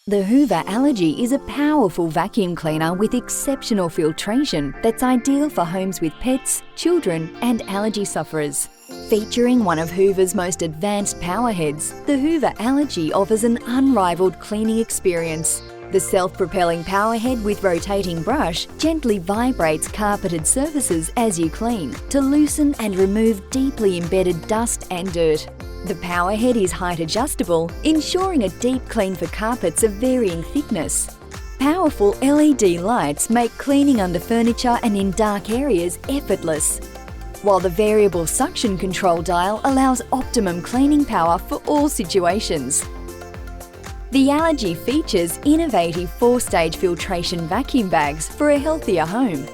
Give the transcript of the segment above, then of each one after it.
The Hoover Allergy is a powerful vacuum cleaner with exceptional filtration that's ideal for homes with pets, children and allergy sufferers. Featuring one of Hoover's most advanced power heads, the Hoover Allergy offers an unrivaled cleaning experience. The self-propelling power head with rotating brush gently vibrates carpeted surfaces as you clean to loosen and remove deeply embedded dust and dirt. The power head is height adjustable, ensuring a deep clean for carpets of varying thickness. Powerful LED lights make cleaning under furniture and in dark areas effortless, while the variable suction control dial allows optimum cleaning power for all situations. The Allergy features innovative 4-stage filtration vacuum bags for a healthier home.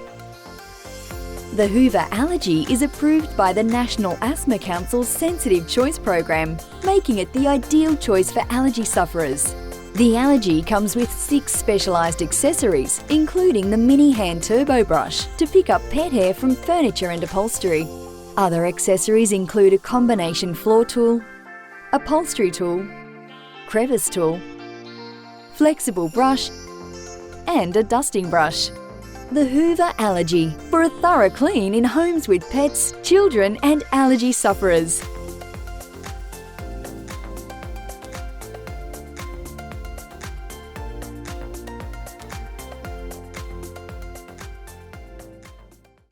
The Hoover Allergy is approved by the National Asthma Council's Sensitive Choice Program, making it the ideal choice for allergy sufferers. The Allergy comes with 6 specialised accessories, including the mini hand turbo brush to pick up pet hair from furniture and upholstery. Other accessories include a combination floor tool, upholstery tool, crevice tool, flexible brush, and a dusting brush. The Hoover Allergy, for a thorough clean in homes with pets, children and allergy sufferers.